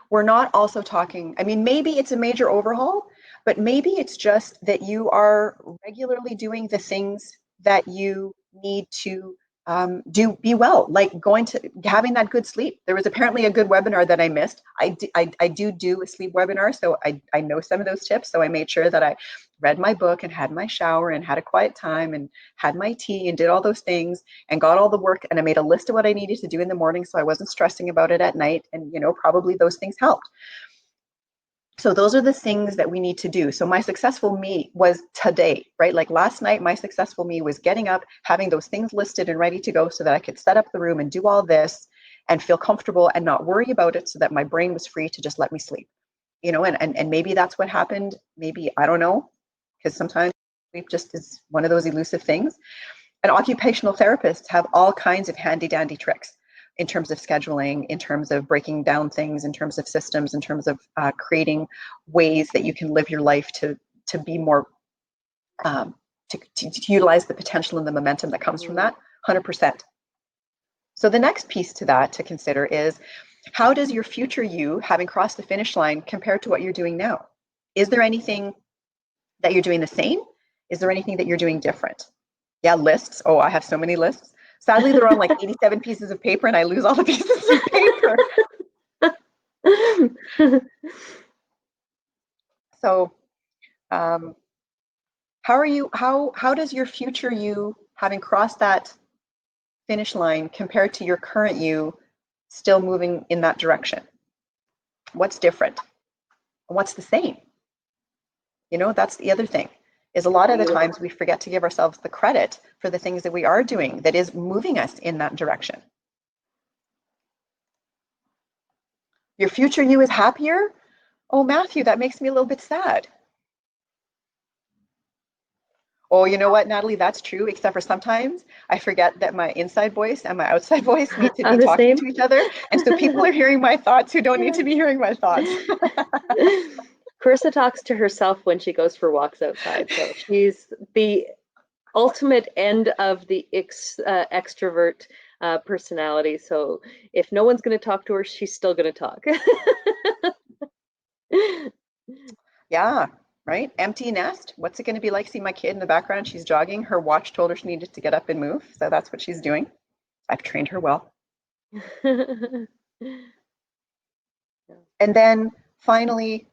we're not also talking, I mean, maybe it's a major overhaul, but maybe it's just that you are regularly doing the things that you need to be well, like going to having that good sleep. There was apparently a good webinar that I missed. I do a sleep webinar, so I know some of those tips. So I made sure that I read my book and had my shower and had a quiet time and had my tea and did all those things and got all the work, and I made a list of what I needed to do in the morning so I wasn't stressing about it at night. And probably those things helped. So those are the things that we need to do. So my successful me was today, right? Like last night, my successful me was getting up, having those things listed and ready to go so that I could set up the room and do all this and feel comfortable and not worry about it, so that my brain was free to just let me sleep. And maybe that's what happened. Maybe, I don't know, because sometimes sleep just is one of those elusive things. And occupational therapists have all kinds of handy dandy tricks in terms of scheduling, in terms of breaking down things, in terms of systems, in terms of creating ways that you can live your life to be more, to utilize the potential and the momentum that comes from that, 100%. So the next piece to that to consider is, how does your future you, having crossed the finish line, compare to what you're doing now? Is there anything that you're doing the same? Is there anything that you're doing different? Yeah, lists. Oh, I have so many lists. Sadly, they're on like 87 pieces of paper and I lose all the pieces of paper. So how does your future you, having crossed that finish line, compare to your current you still moving in that direction? What's different? What's the same? You know, that's the other thing, is a lot of the times we forget to give ourselves the credit for the things that we are doing that is moving us in that direction. Your future you is happier? Oh, Matthew, that makes me a little bit sad. Oh, you know what, Natalie, that's true, except for sometimes I forget that my inside voice and my outside voice need to be talking to each other. And so people are hearing my thoughts who don't need to be hearing my thoughts. Carissa talks to herself when she goes for walks outside. So she's the ultimate end of the extrovert personality. So if no one's going to talk to her, she's still going to talk. Yeah, right? Empty nest. What's it going to be like? See my kid in the background. She's jogging. Her watch told her she needed to get up and move. So that's what she's doing. I've trained her well. And then finally,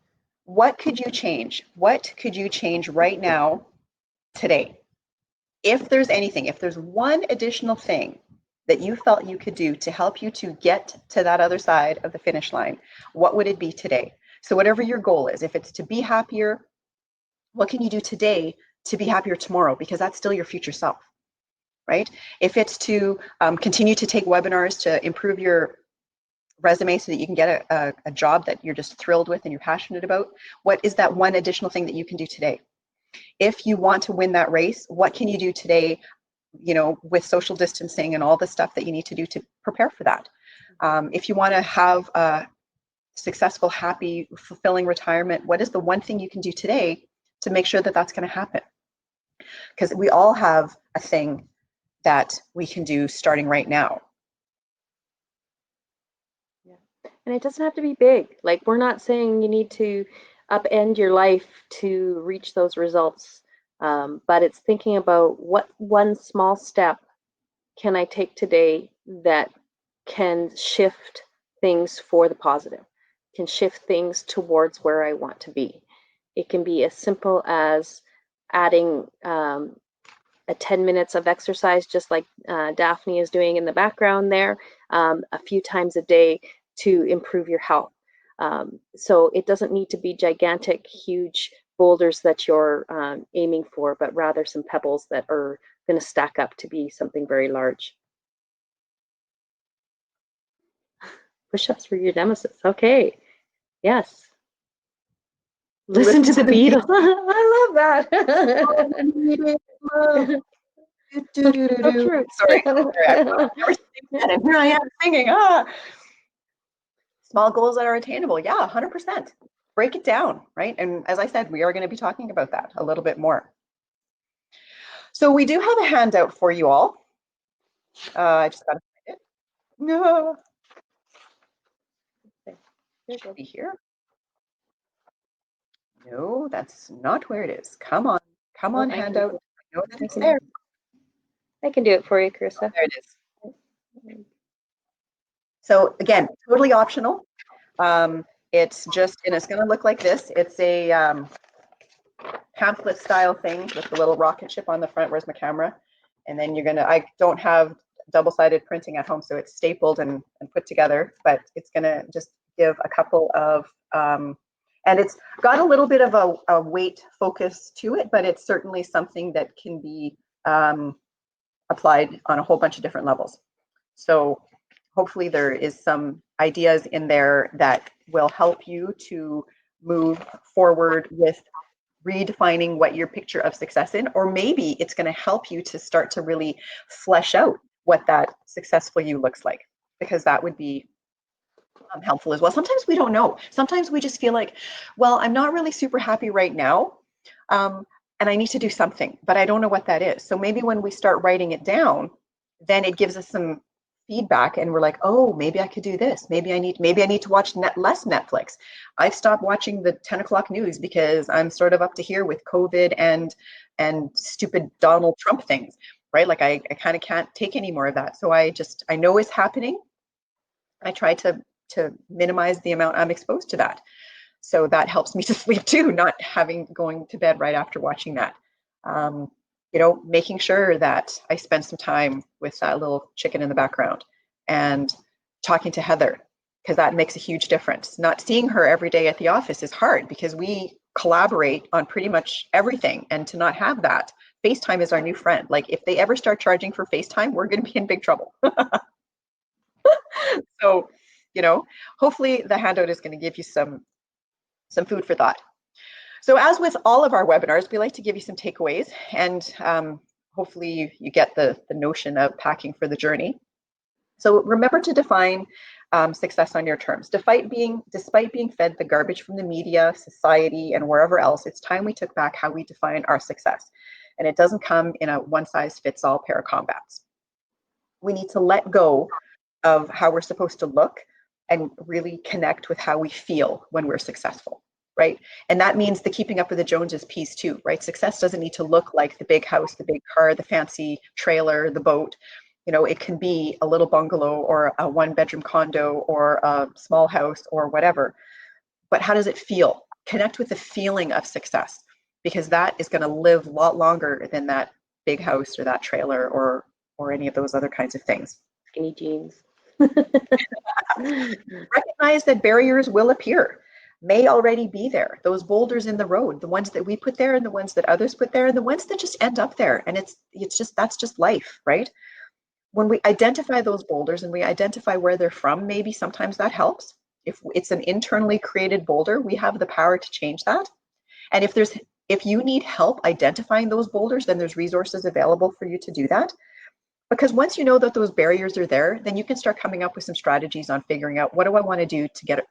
what could you change? What could you change right now, today? If there's anything, if there's one additional thing that you felt you could do to help you to get to that other side of the finish line, what would it be today? So whatever your goal is, if it's to be happier, what can you do today to be happier tomorrow? Because that's still your future self, right? If it's to continue to take webinars to improve your resume so that you can get a job that you're just thrilled with and you're passionate about, what is that one additional thing that you can do today? If you want to win that race, what can you do today, you know, with social distancing and all the stuff that you need to do to prepare for that? If you want to have a successful, happy, fulfilling retirement, what is the one thing you can do today to make sure that that's going to happen? Because we all have a thing that we can do starting right now. Yeah. And it doesn't have to be big. Like, we're not saying you need to upend your life to reach those results, but it's thinking about what one small step can I take today that can shift things for the positive, can shift things towards where I want to be. It can be as simple as adding a 10 minutes of exercise, just like Daphne is doing in the background there, a few times a day to improve your health. So it doesn't need to be gigantic, huge boulders that you're aiming for, but rather some pebbles that are going to stack up to be something very large. Push-ups for your nemesis. Okay. Yes. Listen to the Beatles. I love that. Sorry, I've never seen that, and here I am singing. Small goals that are attainable. Yeah, 100%. Break it down, right? And as I said, we are going to be talking about that a little bit more. So we do have a handout for you all. I just got to find it. No. It should be here. No, that's not where it is. Come on, handout. I know that it's there. I can do it for you, Carissa. Oh, there it is. So again, totally optional. It's just, and it's going to look like this. It's a pamphlet style thing with the little rocket ship on the front. Where's my camera? And then you're going to, I don't have double-sided printing at home, so it's stapled and put together, but it's going to just give a couple of, and it's got a little bit of a weight focus to it, but it's certainly something that can be applied on a whole bunch of different levels. So hopefully there is some ideas in there that will help you to move forward with redefining what your picture of success in, or maybe it's going to help you to start to really flesh out what that successful you looks like, because that would be helpful as well. Sometimes we don't know. Sometimes we just feel like, well, I'm not really super happy right now. And I need to do something, but I don't know what that is. So maybe when we start writing it down, then it gives us some feedback, and we're like, oh, maybe I could do this. Maybe I need to watch less Netflix. I've stopped watching the 10 o'clock news because I'm sort of up to here with COVID and stupid Donald Trump things, right? Like I kind of can't take any more of that. So I know it's happening. I try to minimize the amount I'm exposed to that. So that helps me to sleep too, not going to bed right after watching that. Making sure that I spend some time with that little chicken in the background and talking to Heather, because that makes a huge difference. Not seeing her every day at the office is hard because we collaborate on pretty much everything, and to not have that, FaceTime is our new friend. Like if they ever start charging for FaceTime, we're going to be in big trouble. So, hopefully the handout is going to give you some food for thought. So as with all of our webinars, we like to give you some takeaways, and hopefully you get the notion of packing for the journey. So remember to define success on your terms. Despite being fed the garbage from the media, society, and wherever else, it's time we took back how we define our success. And it doesn't come in a one-size-fits-all pair of combats. We need to let go of how we're supposed to look and really connect with how we feel when we're successful, right? And that means the keeping up with the Joneses piece too, right? Success doesn't need to look like the big house, the big car, the fancy trailer, the boat. It can be a little bungalow or a one-bedroom condo or a small house or whatever. But how does it feel? Connect with the feeling of success, because that is going to live a lot longer than that big house or that trailer or any of those other kinds of things. Skinny jeans. Recognize that barriers will appear, may already be there. Those boulders in the road, the ones that we put there and the ones that others put there and the ones that just end up there. And that's just life, right? When we identify those boulders and we identify where they're from, maybe sometimes that helps. If it's an internally created boulder, we have the power to change that. And if you need help identifying those boulders, then there's resources available for you to do that. Because once you know that those barriers are there, then you can start coming up with some strategies on figuring out, what do I want to do to get it?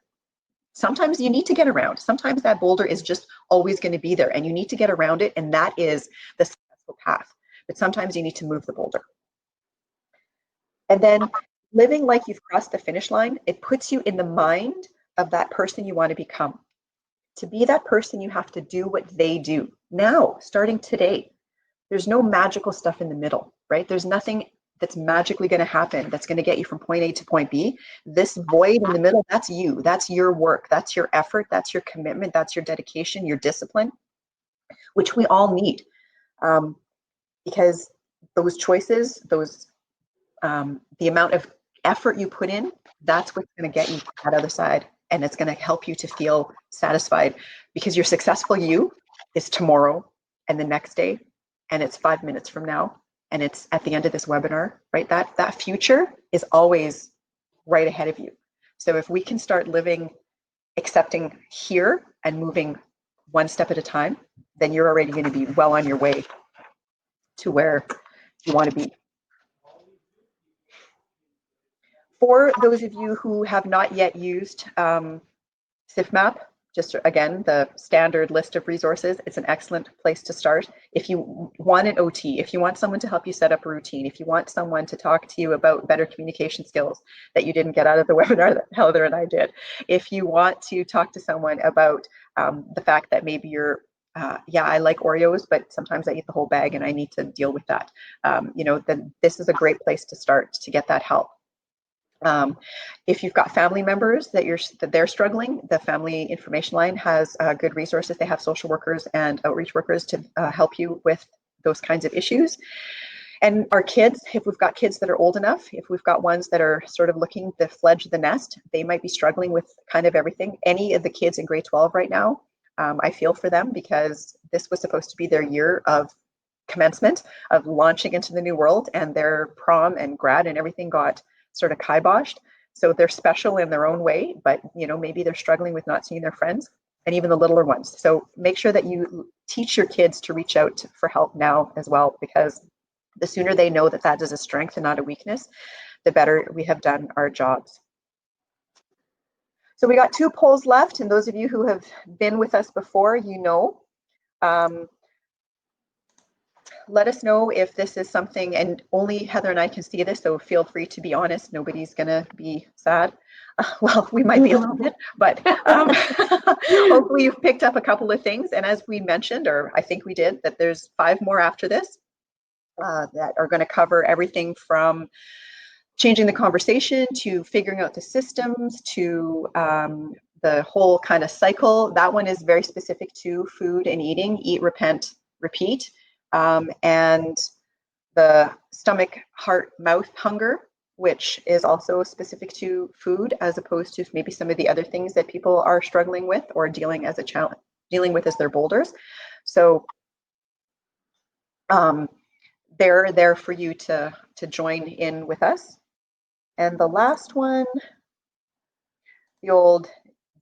Sometimes you need to get around. Sometimes that boulder is just always going to be there and you need to get around it, and that is the successful path. But sometimes you need to move the boulder. And then living like you've crossed the finish line, it puts you in the mind of that person you want to become. To be that person, you have to do what they do now, starting today. There's no magical stuff in the middle, right? There's nothing that's magically going to happen that's going to get you from point A to point B. This void in the middle, that's you. That's your work. That's your effort. That's your commitment. That's your dedication, your discipline, which we all need. Because those choices, the amount of effort you put in, that's what's going to get you to that other side. And it's going to help you to feel satisfied, because your successful you is tomorrow and the next day, and it's 5 minutes from now, and it's at the end of this webinar, right? That future is always right ahead of you. So if we can start living, accepting here and moving one step at a time, then you're already going to be well on your way to where you want to be. For those of you who have not yet used SIFMAP, just again, the standard list of resources, it's an excellent place to start. If you want an OT, if you want someone to help you set up a routine, if you want someone to talk to you about better communication skills that you didn't get out of the webinar that Heather and I did, if you want to talk to someone about the fact that maybe you're yeah, I like Oreos, but sometimes I eat the whole bag and I need to deal with that. Then this is a great place to start to get that help. If you've got family members that they're struggling, the family information line has good resources. They have social workers and outreach workers to help you with those kinds of issues. And our kids, if we've got kids that are old enough, if we've got ones that are sort of looking to fledge the nest, they might be struggling with kind of everything. Any of the kids in grade 12 right now, I feel for them, because this was supposed to be their year of commencement, of launching into the new world, and their prom and grad and everything got sort of kiboshed. So they're special in their own way, but maybe they're struggling with not seeing their friends. and even the littler ones. So make sure that you teach your kids to reach out for help now as well, because the sooner they know that that is a strength and not a weakness, the better we have done our jobs. So we got 2 polls left, and those of you who have been with us before, you know. Let us know if this is something, and only Heather and I can see this, so feel free to be honest. Nobody's gonna be sad. Well, we might be a little bit, but hopefully you've picked up a couple of things. And as we mentioned, or I think we did, that there's 5 more after this that are going to cover everything from changing the conversation to figuring out the systems to the whole kind of cycle. That one is very specific to food and eating: eat, repent, repeat. And the stomach, heart, mouth hunger, which is also specific to food, as opposed to maybe some of the other things that people are struggling with or dealing with as their boulders. So they're there for you to join in with us. And the last one, the old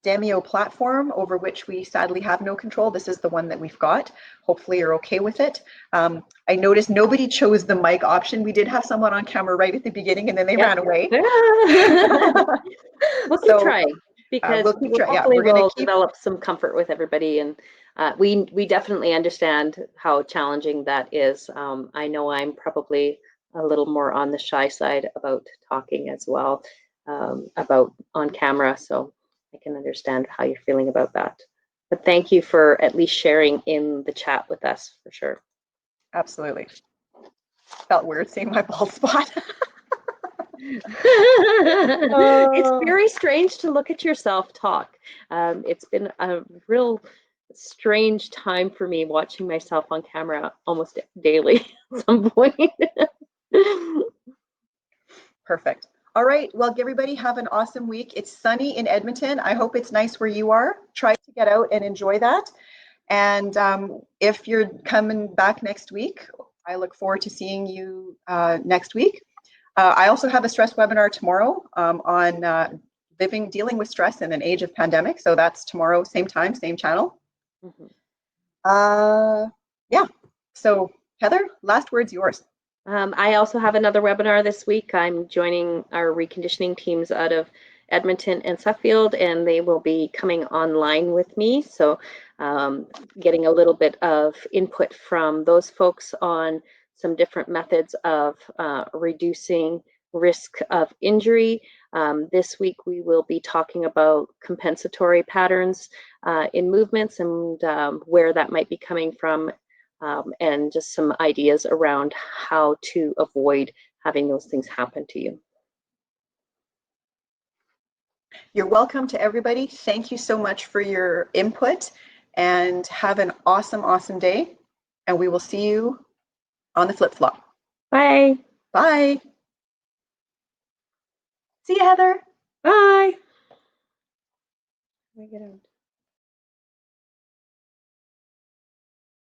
Demio platform, over which we sadly have no control. This is the one that we've got. Hopefully you're okay with it. I noticed nobody chose the mic option. We did have someone on camera right at the beginning, and then they ran away. We'll keep trying, because hopefully we'll develop some comfort with everybody. And we definitely understand how challenging that is. I know I'm probably a little more on the shy side about talking as well, about on camera. So I can understand how you're feeling about that. But thank you for at least sharing in the chat with us, for sure. Absolutely. Felt weird seeing my bald spot. It's very strange to look at yourself talk. It's been a real strange time for me watching myself on camera almost daily at some point. Perfect. All right. Well, everybody have an awesome week. It's sunny in Edmonton. I hope it's nice where you are. Try to get out and enjoy that. And if you're coming back next week, I look forward to seeing you next week. I also have a stress webinar tomorrow on dealing with stress in an age of pandemic. So that's tomorrow, same time, same channel. Yeah. So Heather, last word's yours. I also have another webinar this week. I'm joining our reconditioning teams out of Edmonton and Suffield, and they will be coming online with me. So getting a little bit of input from those folks on some different methods of reducing risk of injury. This week we will be talking about compensatory patterns in movements and where that might be coming from. And just some ideas around how to avoid having those things happen to you. You're welcome to everybody. Thank you so much for your input, and have an awesome, awesome day. And we will see you on the flip-flop. Bye. Bye. See you, Heather. Bye. Let me get out.